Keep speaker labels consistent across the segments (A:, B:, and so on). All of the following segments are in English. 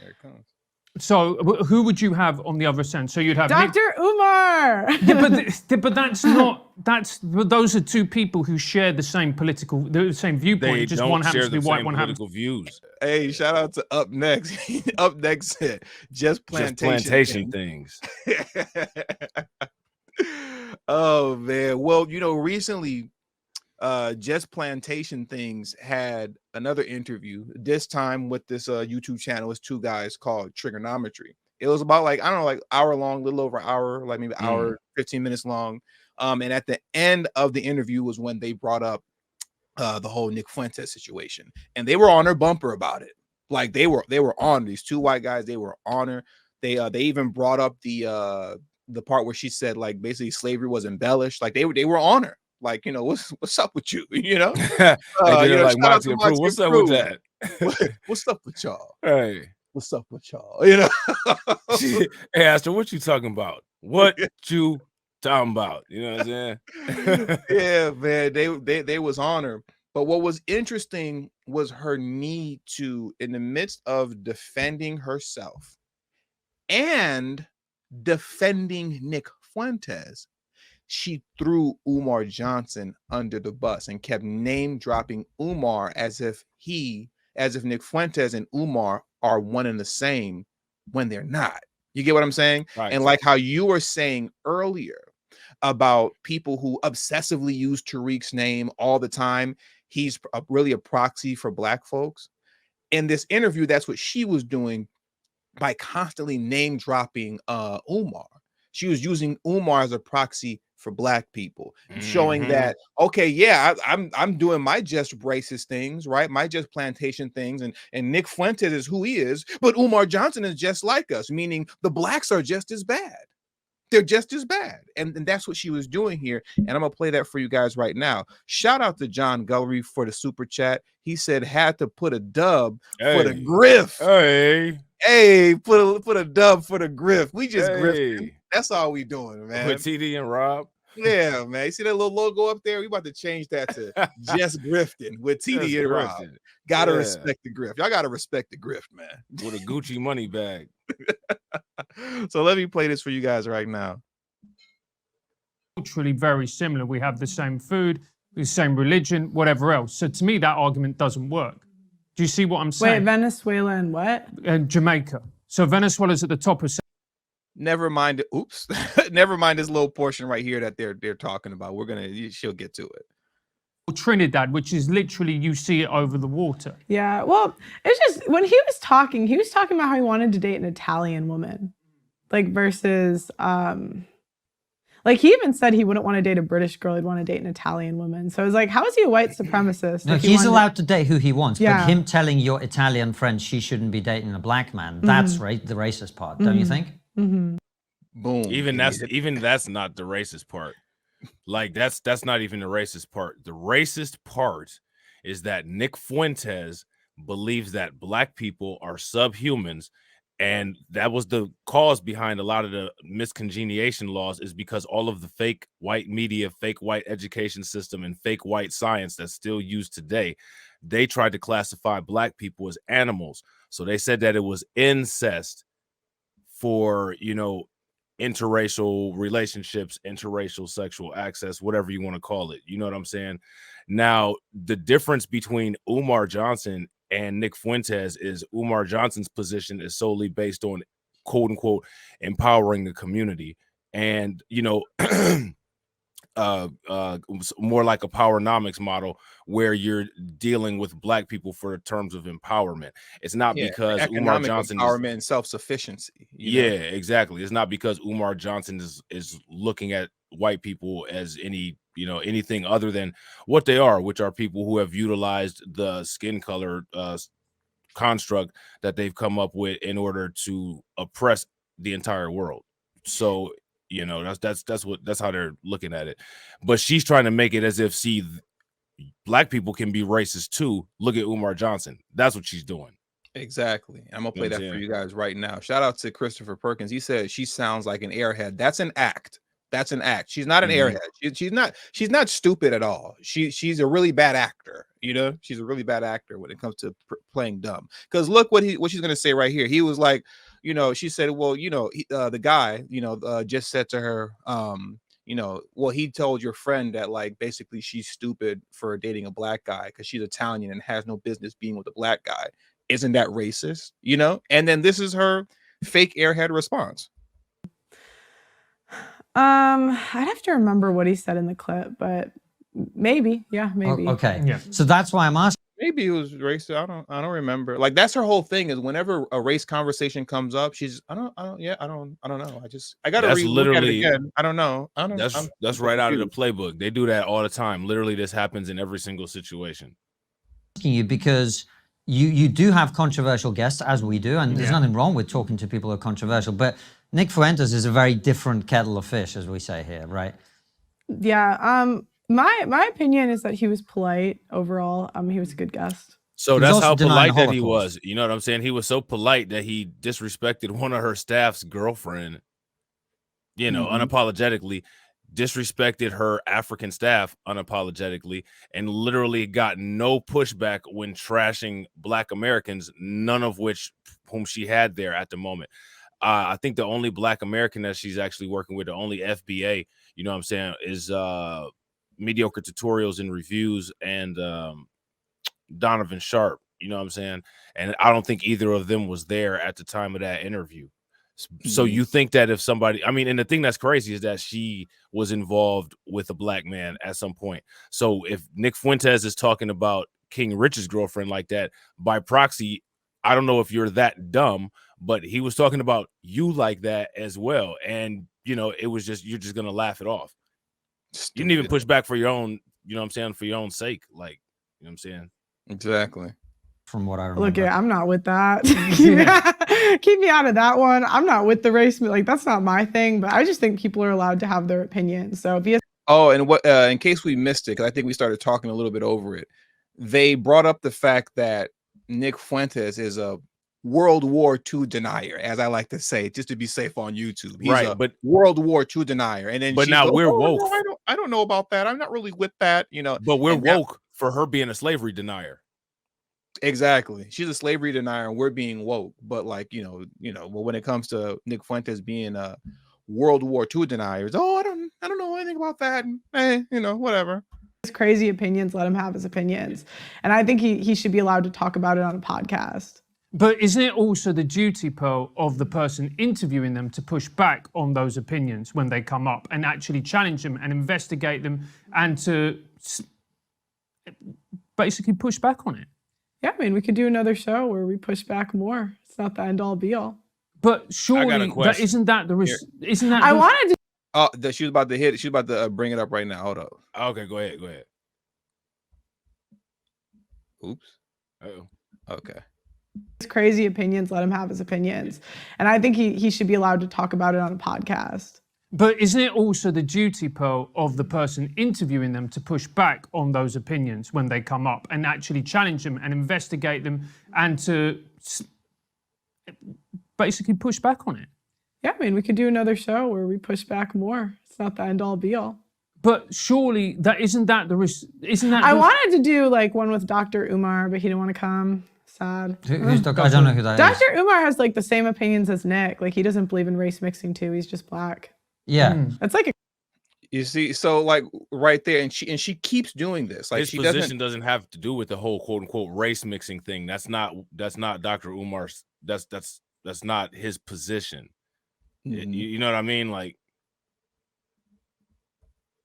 A: There it comes.
B: So who would you have on the other side? So you'd have
C: Dr. Umar.
B: Yeah, but that's not. But those are two people who share the same the same viewpoint.
D: They
B: just
D: don't
B: one happens
D: share
B: to be
D: the
B: white,
D: same
B: one happens.
D: political views.
A: Hey, shout out to Up Next. Up Next said, just plantation
D: things.
A: Oh man. Well, recently Just Plantation Things had another interview, this time with this YouTube channel. It's two guys called Trigonometry. It was about like, I don't know, like hour long, little over an hour, like maybe hour 15 minutes long. And at the end of the interview was when they brought up the whole Nick Fuentes situation, and they were on her bumper about it. Like they were on these two white guys. They were on her. They even brought up the part where she said like basically slavery was embellished. Like they were on her. Like, what's up with you?
D: They did it like Monty Approved. What's up with that?
A: What's up with y'all?
D: Hey,
A: what's up with y'all?
D: Hey, Astor, what you talking about? What you talking about? You know what I'm saying?
A: Yeah, man. They was on her. But what was interesting was her need to, in the midst of defending herself and defending Nick Fuentes, she threw Umar Johnson under the bus and kept name dropping Umar as if Nick Fuentes and Umar are one and the same when they're not. You get what I'm saying?
D: Right.
A: And like how you were saying earlier about people who obsessively use Tariq's name all the time, he's really a proxy for Black folks. In this interview, that's what she was doing by constantly name dropping Umar. She was using Umar as a proxy for Black people, showing that, okay, yeah, I'm doing my just racist things, right? My just plantation things, and Nick Fuentes is who he is, but Umar Johnson is just like us, meaning the Blacks are just as bad. They're just as bad. And that's what she was doing here. And I'm going to play that for you guys right now. Shout out to John Gullery for the super chat. He said, had to put a dub for the griff. Hey, put a dub for the griff. We just griffing. That's all we doing, man.
D: With TD and Rob.
A: Yeah, man. You see that little logo up there? We about to change that to just grifting with TD and Rob. Gotta respect the grift. Y'all gotta respect the grift, man.
D: With a Gucci money bag.
A: So let me play this for you guys right now.
B: Culturally very similar. We have the same food, the same religion, whatever else. So to me, that argument doesn't work. Do you see what I'm saying?
C: Wait, Venezuela and what?
B: And Jamaica. So Venezuela's at the top of.
A: Never mind. Oops. Never mind this little portion right here that they're talking about. She'll get to it.
B: Trinidad, which is literally you see it over the water.
C: Yeah, well, it's just when he was talking about how he wanted to date an Italian woman, like versus like he even said he wouldn't want to date a British girl, he'd want to date an Italian woman. So it's like, how is he a white supremacist?
E: No, he's allowed to date who he wants,
C: Yeah.
E: but him telling your Italian friend she shouldn't be dating a Black man, that's the racist part, don't you think?
A: Boom.
D: Even that's not the racist part. Like that's not even the racist part. The racist part is that Nick Fuentes believes that Black people are subhumans, and that was the cause behind a lot of the miscongeniation laws, is because all of the fake white media, fake white education system, and fake white science that's still used today, they tried to classify Black people as animals. So they said that it was incest for, interracial relationships, interracial sexual access, whatever you want to call it. You know what I'm saying? Now, the difference between Umar Johnson and Nick Fuentes is Umar Johnson's position is solely based on, quote unquote, empowering the community. And, more like a powernomics model where you're dealing with Black people for terms of empowerment. It's not because Umar Johnson
A: empowerment and self-sufficiency.
D: Exactly. It's not because Umar Johnson is looking at white people as anything other than what they are, which are people who have utilized the skin color construct that they've come up with in order to oppress the entire world. So that's how they're looking at it. But she's trying to make it as if, see, Black people can be racist too. Look at Umar Johnson. That's what she's doing.
A: Exactly. I'm gonna play that for you guys right now. Shout out to Christopher Perkins. He said she sounds like an airhead. That's an act. That's an act. She's not an
D: Mhm.
A: airhead. She's not stupid at all. She's a really bad actor. You know, she's a really bad actor when it comes to playing dumb. Because look what she's gonna say right here. He was like, you know, she said, well, you know, the guy, you know, just said to her, you know, well, he told your friend that like basically she's stupid for dating a black guy because she's Italian and has no business being with a black guy. Isn't that racist? You know? And then this is her fake airhead response.
C: I'd have to remember what he said in the clip, but maybe, yeah, maybe.
E: Okay.
B: Yeah.
E: So that's why I'm asking.
A: Maybe it was racist. I don't remember. Like that's her whole thing is whenever a race conversation comes up, she's I don't know. I gotta
D: That's
A: look at it
D: literally-
A: again. I don't know.
D: That's right out of the playbook. They do that all the time. Literally, this happens in every single situation.
E: Asking you because you do have controversial guests, as we do, and there's nothing wrong with talking to people who are controversial. But Nick Fuentes is a very different kettle of fish, as we say here, right?
C: Yeah. My opinion is that he was polite overall. He was a good guest.
D: So
E: He was
D: that's
E: also
D: how
E: denying
D: polite
E: the
D: that he
E: Holocaust.
D: was. You know what I'm saying? He was so polite that he disrespected one of her staff's girlfriend, you know, unapologetically, disrespected her African staff unapologetically, and literally got no pushback when trashing Black Americans, none of which whom she had there at the moment. I think the only Black American that she's actually working with, the only FBA, you know what I'm saying, is Mediocre Tutorials and Reviews and Donovan Sharp, you know what I'm saying? And I don't think either of them was there at the time of that interview. So you think that if somebody, I mean, and the thing that's crazy is that she was involved with a black man at some point. So if Nick Fuentes is talking about King Rich's girlfriend like that, by proxy, I don't know if you're that dumb, but he was talking about you like that as well. And, you know, it was just, you're just going to laugh it off.
A: Stupid.
D: You didn't even push back for your own, you know what I'm saying, for your own sake. Like, you know what I'm saying?
A: Exactly.
E: From what I remember.
C: Look, I'm not with that. Keep me out of that one. I'm not with the race. Like, that's not my thing, but I just think people are allowed to have their opinions. So if he has
A: Oh, and what in case we missed it, because I think we started talking a little bit over it, they brought up the fact that Nick Fuentes is a World War II denier, as I like to say, just to be safe on YouTube. He's
D: Right,
A: a
D: but
A: World War II denier. And then
D: but
A: she's
D: now
A: like,
D: we're
A: "Oh,
D: woke.
A: no, I don't know about that. I'm not really with that, you know.
D: But we're
A: And now-
D: woke for her being a slavery denier.
A: Exactly. She's a slavery denier and we're being woke. But like, well, when it comes to Nick Fuentes being a World War II denier, oh, I don't know anything about that. Whatever.
C: crazy opinions, let him have his opinions. And I think he should be allowed to talk about it on a podcast.
B: But isn't it also the duty, Pearl, of the person interviewing them to push back on those opinions when they come up and actually challenge them and investigate them and to basically push back on it?
C: Yeah, I mean, we could do another show where we push back more. It's not the end all be all.
B: But surely that
D: question.
B: isn't that the risk? Isn't that?
C: I wanted to.
A: Oh, she was about to hit it. She's about to bring it up right now. Hold up.
D: Okay, go ahead.
A: Oops.
D: Uh-oh.
A: Okay.
C: Crazy opinions, let him have his opinions. And I think he should be allowed to talk about it on a podcast.
B: But isn't it also the duty, Pearl, of the person interviewing them to push back on those opinions when they come up and actually challenge them and investigate them and to basically push back on it?
C: Yeah, I mean, we could do another show where we push back more. It's not the end all be all.
B: But surely that isn't that the risk? Isn't that?
C: I wanted to do like one with Dr. Umar, but he didn't want to come. Sad.
E: Who's Dr. I don't know who that is.
C: Dr. Umar has like the same opinions as Nick. Like he doesn't believe in race mixing too. He's just black.
E: Yeah.
C: That's like a
A: You see, so like right there, and she keeps doing this. Like
D: His
A: she
D: position doesn't have to do with the whole quote unquote race mixing thing. That's not Dr. Umar's. That's not his position. You know what I mean? Like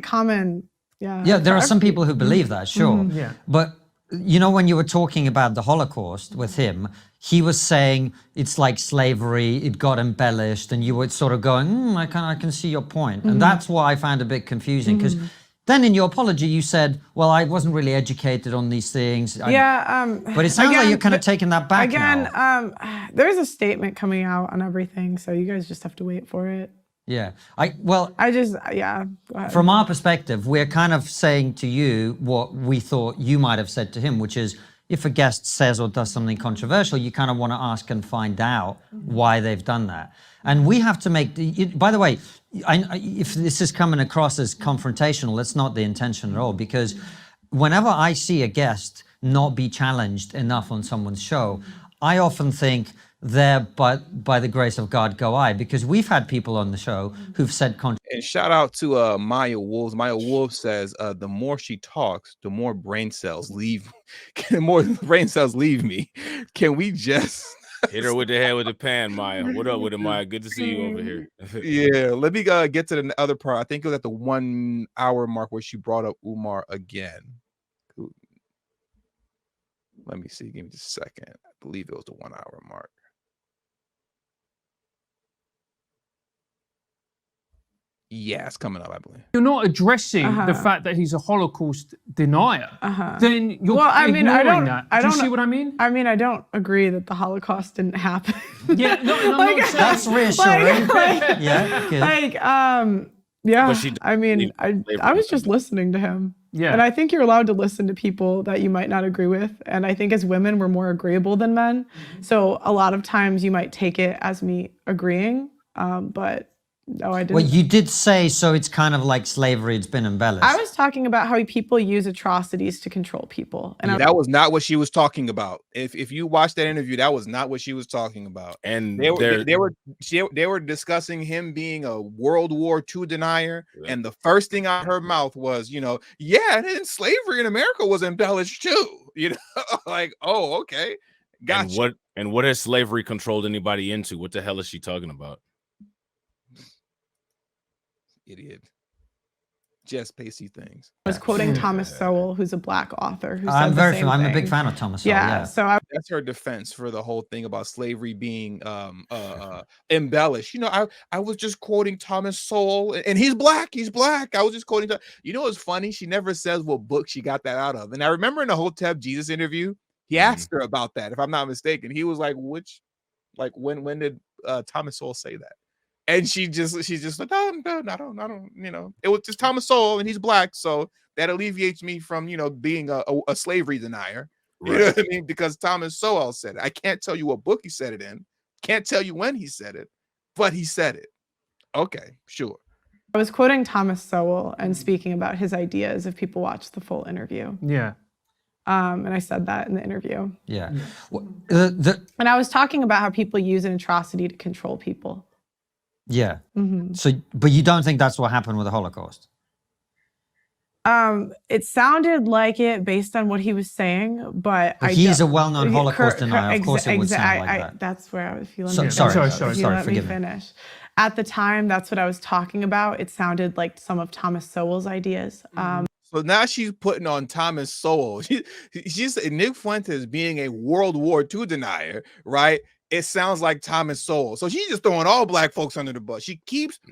C: common. Yeah.
E: Yeah, there are some people who believe that, sure.
B: Yeah.
E: But you know, when you were talking about the Holocaust with him, he was saying it's like slavery, it got embellished, and you were sort of going, I can see your point. And that's what I found a bit confusing, because then in your apology, you said, well, I wasn't really educated on these things. But it sounds like you're kind of taking that back now.
C: There's a statement coming out on everything, so you guys just have to wait for it.
E: Yeah.
C: Go ahead.
E: From our perspective, we're kind of saying to you what we thought you might have said to him, which is, if a guest says or does something controversial, you kind of want to ask and find out why they've done that. And we have to make, by the way, if this is coming across as confrontational, that's not the intention at all, because whenever I see a guest not be challenged enough on someone's show, I often think, there, but by the grace of God go I, because we've had people on the show who've said
A: and shout out to Maya Wolves. Maya Wolves says the more she talks, the more brain cells leave. The more brain cells leave me. Can we just
D: hit her with the head with the pan, Maya? What up with it, Maya? Good to see you over here.
A: Yeah, let me get to the other part. I think it was at the 1 hour mark where she brought up Umar again. Let me see. Give me just a second. I believe it was the 1 hour mark. Yeah, it's coming up, I believe.
B: You're not addressing the fact that he's a Holocaust denier. Then you're ignoring that. Do you see what I mean?
C: I mean, I don't agree that the Holocaust didn't happen.
B: Yeah, no, I'm not saying
E: that's reassuring. Yeah, good.
C: Yeah. I mean, I was just listening to him. Yeah. And I think you're allowed to listen to people that you might not agree with. And I think as women, we're more agreeable than men. So a lot of times you might take it as me agreeing, but no, I didn't.
E: Well, you did say, so it's kind of like slavery, it's been embellished.
C: I was talking about how people use atrocities to control people. And
A: that was not what she was talking about. If you watch that interview, that was not what she was talking about. And they were discussing him being a World War II denier. Yeah. And the first thing out of her mouth was, yeah, and slavery in America was embellished too. Like, oh, okay. Gotcha.
D: And what has slavery controlled anybody into? What the hell is she talking about?
A: Idiot. Just Pacey things.
C: I was quoting Thomas Sowell, who's a Black author. Who
E: I'm a big fan of Thomas Sowell.
C: Yeah. So
A: that's her defense for the whole thing about slavery being embellished. I was just quoting Thomas Sowell, and he's black. He's black. I was just quoting. What's funny? She never says what book she got that out of. And I remember in the Hotep Jesus interview, he asked her about that. If I'm not mistaken, he was like, when did Thomas Sowell say that? And she's just like, no, I don't, it was just Thomas Sowell and he's black. So that alleviates me from, being a slavery denier. Right. You know what I mean? Because Thomas Sowell said it. I can't tell you what book he said it in. Can't tell you when he said it, but he said it. Okay, sure.
C: I was quoting Thomas Sowell and speaking about his ideas if people watch the full interview.
B: Yeah.
C: And I said that in the interview.
E: Yeah.
C: And I was talking about how people use an atrocity to control people.
E: Yeah. Mm-hmm. So, but you don't think that's what happened with the Holocaust?
C: It sounded like it based on what he was saying, but
E: he's a well-known Holocaust denier. Of course, it would sound like that.
C: That's where I was feeling.
E: Sorry.
C: Let me finish. At the time, that's what I was talking about. It sounded like some of Thomas Sowell's ideas.
A: So now she's putting on Thomas Sowell. She's Nick Fuentes being a World War II denier, right? It sounds like Thomas Sowell. So she's just throwing all black folks under the bus.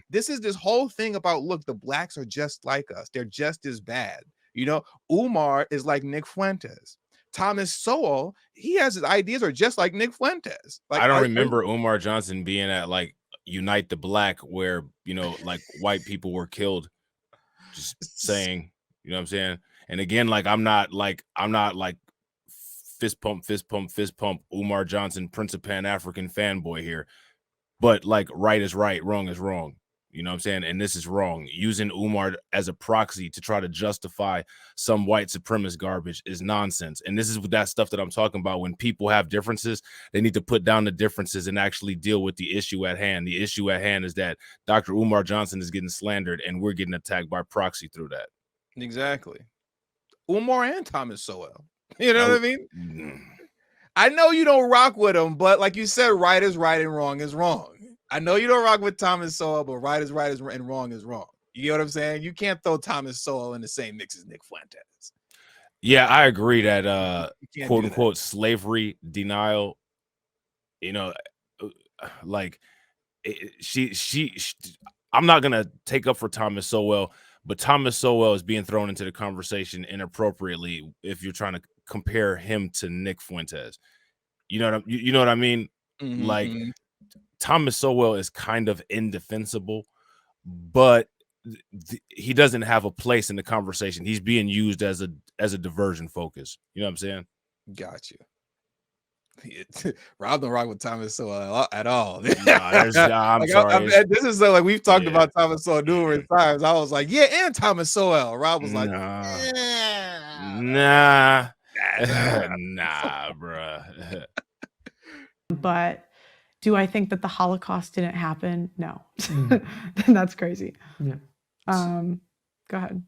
A: This whole thing about, look, the blacks are just like us. They're just as bad. Umar is like Nick Fuentes. Thomas Sowell, his ideas are just like Nick Fuentes.
D: I don't remember Umar Johnson being at Unite the Black where, white people were killed. Just saying, you know what I'm saying? And again, I'm not fist pump, Umar Johnson, Prince of Pan-African fanboy here. But right is right, wrong is wrong. You know what I'm saying? And this is wrong. Using Umar as a proxy to try to justify some white supremacist garbage is nonsense. And this is that stuff that I'm talking about. When people have differences, they need to put down the differences and actually deal with the issue at hand. The issue at hand is that Dr. Umar Johnson is getting slandered and we're getting attacked by proxy through that.
A: Exactly. Umar and Thomas Sowell. You know what I mean? I know you don't rock with him, but like you said, right is right and wrong is wrong. I know you don't rock with Thomas Sowell, but right is right and wrong is wrong. You know what I'm saying? You can't throw Thomas Sowell in the same mix as Nick Fuentes.
D: Yeah, I agree that quote unquote slavery denial, I'm not gonna take up for Thomas Sowell, but Thomas Sowell is being thrown into the conversation inappropriately if you're trying to compare him to Nick Fuentes. You know what I mean? Mm-hmm. Thomas Sowell is kind of indefensible, but he doesn't have a place in the conversation. He's being used as a diversion focus. You know what I'm saying?
A: Got you. Rob don't rock with Thomas Sowell at all.
D: I'm sorry.
A: This is like we've talked about Thomas Sowell numerous times. I was like, yeah, and Thomas Sowell. Rob was like,
D: nah, bruh.
C: But do I think that the Holocaust didn't happen? No. That's crazy.
B: Yeah.
C: Go ahead.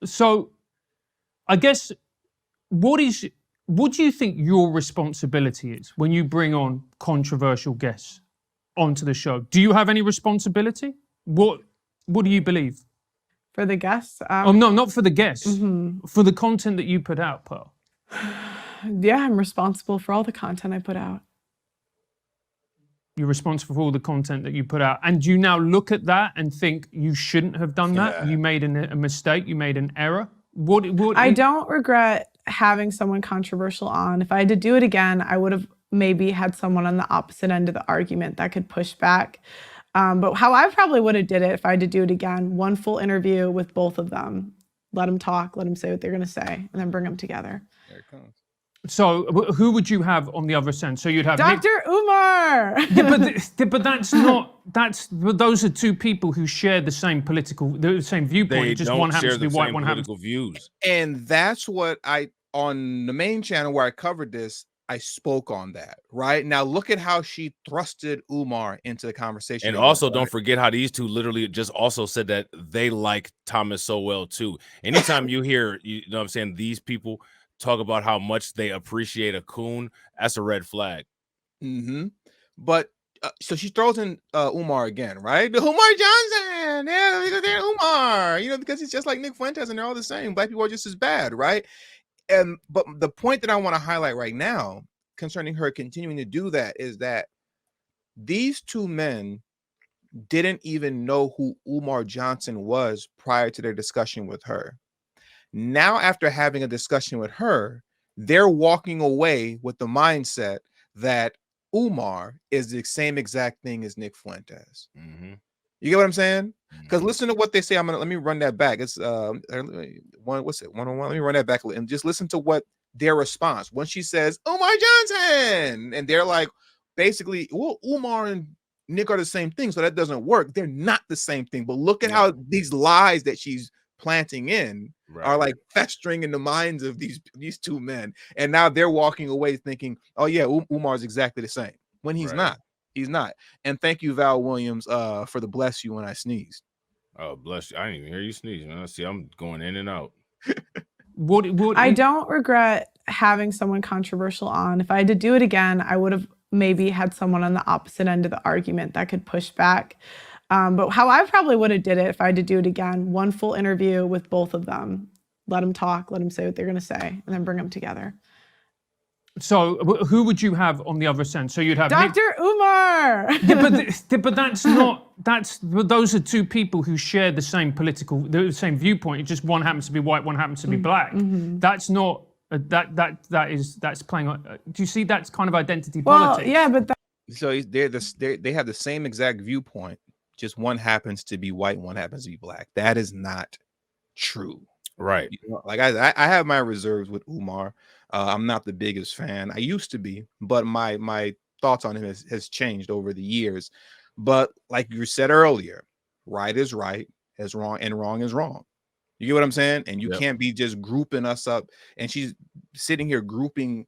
B: So, I guess what do you think your responsibility is when you bring on controversial guests onto the show? Do you have any responsibility? What do you believe?
C: For the guests?
B: No, not for the guests. For the content that you put out, Pearl.
C: Yeah, I'm responsible for all the content I put out.
B: You're responsible for all the content that you put out. And do you now look at that and think you shouldn't have done that? You made a mistake, you made an error?
C: I don't regret having someone controversial on. If I had to do it again, I would have maybe had someone on the opposite end of the argument that could push back. But how I probably would have did it if I had to do it again, one full interview with both of them. Let them talk, let them say what they're going to say, and then bring them together.
A: There it comes.
B: So who would you have on the other end? So you'd have
C: Dr. Umar.
B: But those are two people who share the same the same viewpoint.
D: They
B: just
D: don't
B: one happens
D: share
B: to be
D: the
B: white,
D: same
B: one happens.
D: political views.
A: And that's what on the main channel where I covered this, I spoke on that. Right now, look at how she thrusted Umar into the conversation.
D: And also, don't forget how these two literally just also said that they like Thomas Sowell too. Anytime you hear, you know what I'm saying, these people talk about how much they appreciate a coon, that's a red flag.
A: But so she throws in Umar again, right? The Umar Johnson, yeah, Umar, because he's just like Nick Fuentes and they're all the same. Black people are just as bad, right? But the point that I want to highlight right now concerning her continuing to do that is that these two men didn't even know who Umar Johnson was prior to their discussion with her. Now, after having a discussion with her, they're walking away with the mindset that Umar is the same exact thing as Nick Fuentes. You get what I'm saying? Because listen to what they say. Let me run that back. It's what's it? 101. Let me run that back and just listen to what their response when she says Umar Johnson, and they're like, basically, well, Umar and Nick are the same thing, so that doesn't work. They're not the same thing. But look at how these lies that she's planting in are like festering in the minds of these two men, and now they're walking away thinking, oh yeah, Umar's exactly the same, when he's not. He's not. And thank you, Val Williams, for the bless you when I sneezed.
D: Oh, bless you. I didn't even hear you sneeze, man. See, I'm going in and out.
C: I don't regret having someone controversial on. If I had to do it again, I would have maybe had someone on the opposite end of the argument that could push back. But how I probably would have did it if I had to do it again, one full interview with both of them. Let them talk, let them say what they're going to say, and then bring them together.
B: So who would you have on the other end? So you'd have
C: Dr. Umar.
B: But those are two people who share the same the same viewpoint. It just one happens to be white, one happens to be black. That's not that's playing. Do you see? That's kind of identity politics.
C: Yeah, but
A: so they have the same exact viewpoint. Just one happens to be white, one happens to be black. That is not true.
D: Right.
A: Like I have my reserves with Umar. I'm not the biggest fan. I used to be, but my thoughts on him has changed over the years. But like you said earlier, right is right, is wrong, and wrong is wrong. You get what I'm saying? And you can't be just grouping us up. And she's sitting here grouping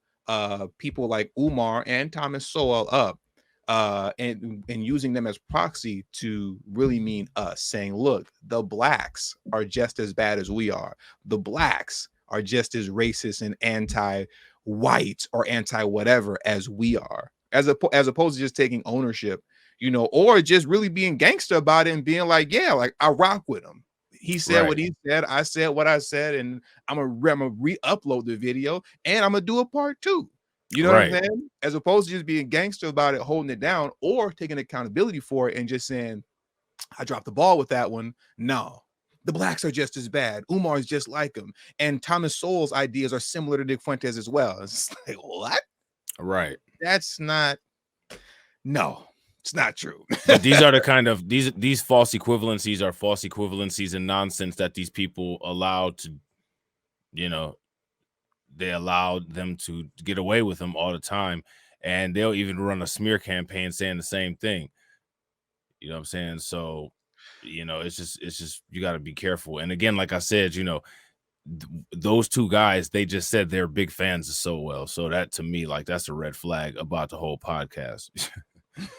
A: people like Umar and Thomas Sowell up and using them as proxy to really mean us, saying, look, the blacks are just as bad as we are. The blacks are just as racist and anti-white or anti-whatever as we are, as opposed to just taking ownership, or just really being gangster about it and being like, yeah, like I rock with him. He said what he said. I said what I said, and I'm gonna re-upload the video, and I'm gonna do a part 2. You know what I'm saying? As opposed to just being gangster about it, holding it down, or taking accountability for it and just saying, I dropped the ball with that one. No, the blacks are just as bad. Umar is just like him. And Thomas Sowell's ideas are similar to Nick Fuentes as well. It's like, what?
D: Right.
A: That's not, no, it's not true.
D: But these are the kind of, these false equivalencies are false equivalencies and nonsense that these people allow to, they allowed them to get away with them all the time, and they'll even run a smear campaign saying the same thing. You know what I'm saying? So, it's just you got to be careful. And again, like I said, those two guys, they just said they're big fans of Sowell. So that, to me, like, that's a red flag about the whole podcast.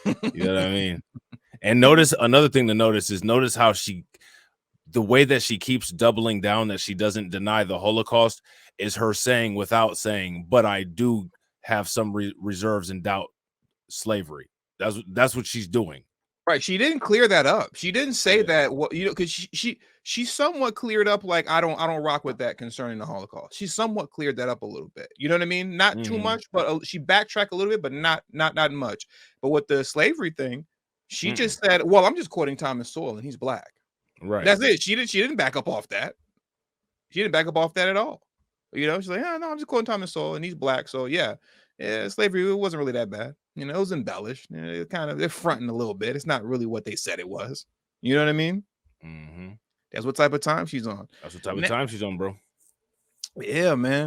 D: You know what I mean? And another thing to notice is how the way that she keeps doubling down that she doesn't deny the Holocaust is her saying without saying, but I do have some reserves and doubt slavery. That's what she's doing.
A: Right. She didn't clear that up. She didn't say that, because she somewhat cleared up, like, I don't rock with that concerning the Holocaust. She somewhat cleared that up a little bit. You know what I mean? Not too much, but she backtracked a little bit, but not much. But with the slavery thing, she just said, well, I'm just quoting Thomas Sowell and he's black.
D: Right.
A: That's it. She didn't back up off that. She didn't back up off that at all. She's like, no, I'm just quoting Thomas Sowell and he's black. So yeah, slavery, it wasn't really that bad. It was embellished. They're fronting a little bit. It's not really what they said it was. You know what I mean?
D: Mm-hmm.
A: That's what type of time she's on.
D: That's what type of time she's on, bro.
A: Yeah, man.